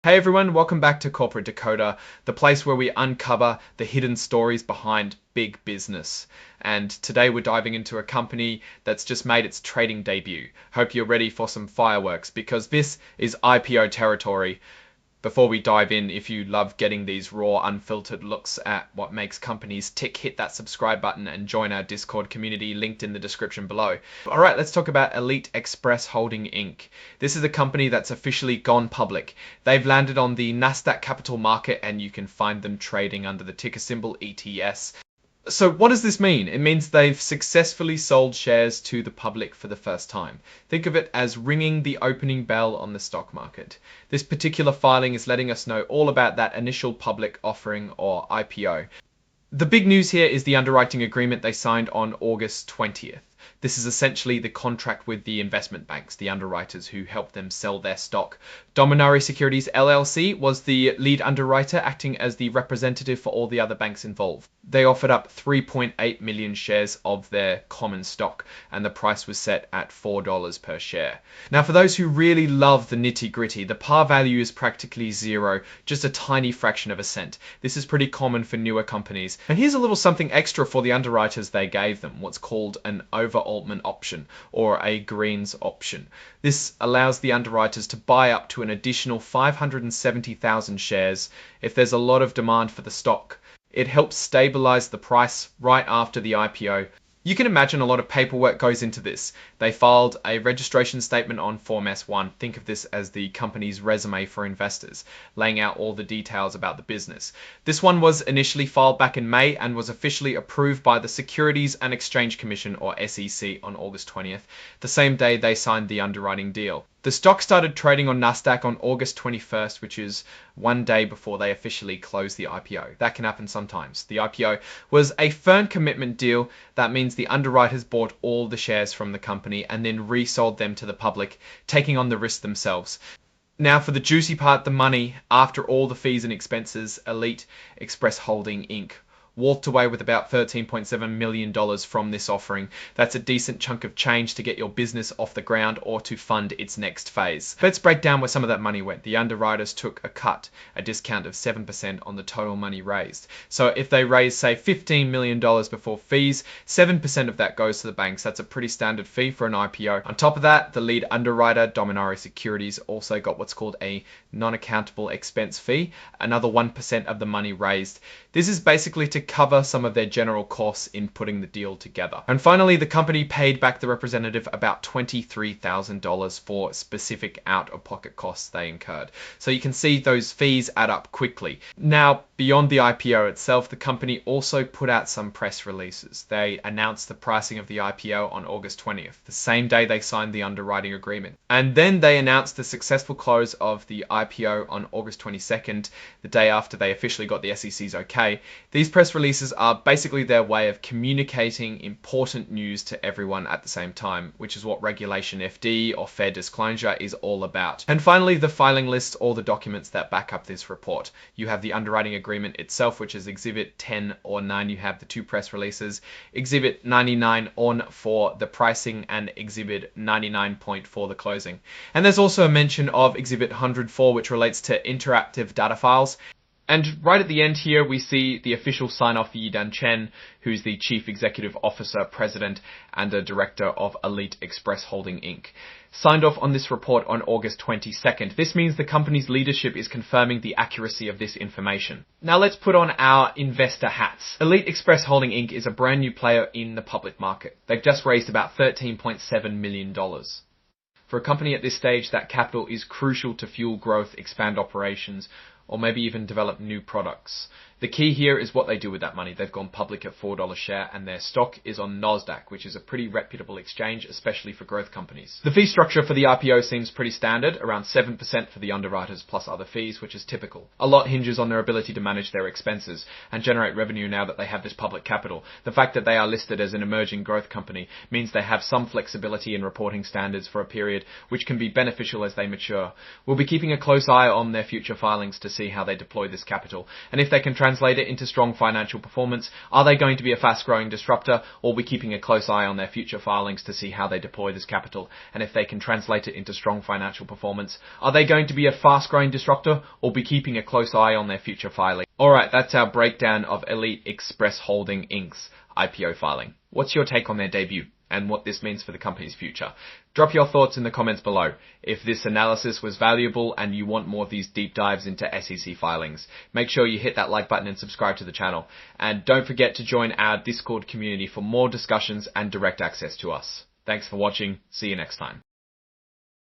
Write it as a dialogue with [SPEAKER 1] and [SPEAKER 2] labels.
[SPEAKER 1] Hey everyone, welcome back to Corporate Decoder, the place where we uncover the hidden stories behind big business. And today we're diving into a company that's just made its trading debut. Hope you're ready for some fireworks because this is IPO territory. Before we dive in, if you love getting these raw, unfiltered looks at what makes companies tick, hit that subscribe button and join our Discord community linked in the description below. All right, let's talk about Elite Express Holding Inc. This is a company that's officially gone public. They've landed on the Nasdaq capital market and you can find them trading under the ticker symbol ETS. So what does this mean? It means they've successfully sold shares to the public for the first time. Think of it as ringing the opening bell on the stock market. This particular filing is letting us know all about that initial public offering or IPO. The big news here is the underwriting agreement they signed on August 20th. This is essentially the contract with the investment banks, the underwriters who help them sell their stock. Dominari Securities LLC was the lead underwriter, acting as the representative for all the other banks involved. They offered up 3.8 million shares of their common stock, and the price was set at $4 per share. Now, for those who really love the nitty-gritty, the par value is practically zero, just a tiny fraction of a cent. This is pretty common for newer companies. And here's a little something extra for the underwriters they gave them, what's called an over-Altman option, or a greens option. This allows the underwriters to buy up to an additional 570,000 shares if there's a lot of demand for the stock. It helps stabilize the price right after the IPO. You can imagine a lot of paperwork goes into this. They filed a registration statement on Form S1. Think of this as the company's resume for investors, laying out all the details about the business. This one was initially filed back in May and was officially approved by the Securities and Exchange Commission, or SEC, on August 20th, the same day they signed the underwriting deal. The stock started trading on Nasdaq on August 21st, which is one day before they officially closed the IPO. That can happen sometimes. The IPO was a firm commitment deal. That means the underwriters bought all the shares from the company and then resold them to the public, taking on the risk themselves. Now for the juicy part, the money. After all the fees and expenses, Elite Express Holding Inc. walked away with about $13.7 million from this offering. That's a decent chunk of change to get your business off the ground or to fund its next phase. Let's break down where some of that money went. The underwriters took a cut, a discount of 7% on the total money raised. So if they raise, say, $15 million before fees, 7% of that goes to the banks. That's a pretty standard fee for an IPO. On top of that, the lead underwriter, Dominari Securities, also got what's called a non-accountable expense fee, another 1% of the money raised. This is basically to cover some of their general costs in putting the deal together. And finally, the company paid back the representative about $23,000 for specific out-of-pocket costs they incurred. So you can see those fees add up quickly. Now, beyond the IPO itself, the company also put out some press releases. They announced the pricing of the IPO on August 20th, the same day they signed the underwriting agreement. And then they announced the successful close of the IPO on August 22nd, the day after they officially got the SEC's okay. These press releases are basically their way of communicating important news to everyone at the same time, which is what Regulation FD or fair disclosure is all about. And finally, the filing lists all the documents that back up this report. You have the underwriting agreement itself, which is Exhibit 10 or 9. You have the two press releases, Exhibit 99 on for the pricing and Exhibit 99 for the closing. And there's also a mention of Exhibit 104, which relates to interactive data files. And right at the end here, we see the official sign-off for Yidan Chen, who's the Chief Executive Officer, President, and a Director of Elite Express Holding Inc. Signed off on this report on August 22nd. This means the company's leadership is confirming the accuracy of this information. Now let's put on our investor hats. Elite Express Holding Inc. is a brand new player in the public market. They've just raised about $13.7 million. For a company at this stage, that capital is crucial to fuel growth, expand operations, or maybe even develop new products. The key here is what they do with that money. They've gone public at $4 a share and their stock is on Nasdaq, which is a pretty reputable exchange, especially for growth companies. The fee structure for the IPO seems pretty standard, around 7% for the underwriters plus other fees, which is typical. A lot hinges on their ability to manage their expenses and generate revenue now that they have this public capital. The fact that they are listed as an emerging growth company means they have some flexibility in reporting standards for a period, which can be beneficial as they mature. We'll be keeping a close eye on their future filings to see how they deploy this capital, and if they can translate it into strong financial performance? Are they going to be a fast-growing disruptor, or are we keeping a close eye on their future filings to see how they deploy this capital? And if they can translate it into strong financial performance, are they going to be a fast-growing disruptor, or be keeping a close eye on their future filing? Alright, that's our breakdown of Elite Express Holding Inc.'s IPO filing. What's your take on their debut and what this means for the company's future? Drop your thoughts in the comments below. If this analysis was valuable and you want more of these deep dives into SEC filings, make sure you hit that like button and subscribe to the channel. And don't forget to join our Discord community for more discussions and direct access to us. Thanks for watching. See you next time.